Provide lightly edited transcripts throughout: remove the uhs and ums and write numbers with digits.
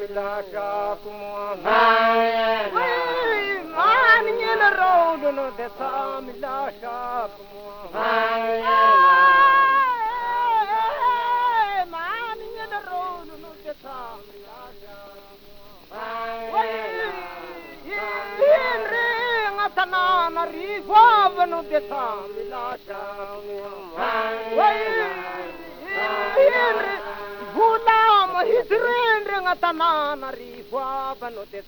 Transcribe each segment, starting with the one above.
Milasha Kumwa Man in the road no the Milasha Kumwa Man in the road no the Milasha Tanana rifa no de Milasha Vula hisrendre ngatanana rifa no de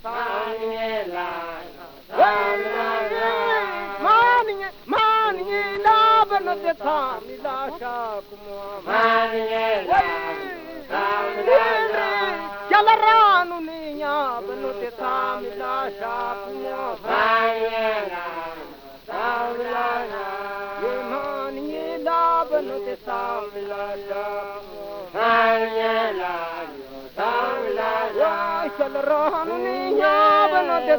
Mani lava no de Milasha Jalaranu niya no de Milasha Mani lava no de Jalaranu niya no de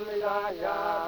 Milasha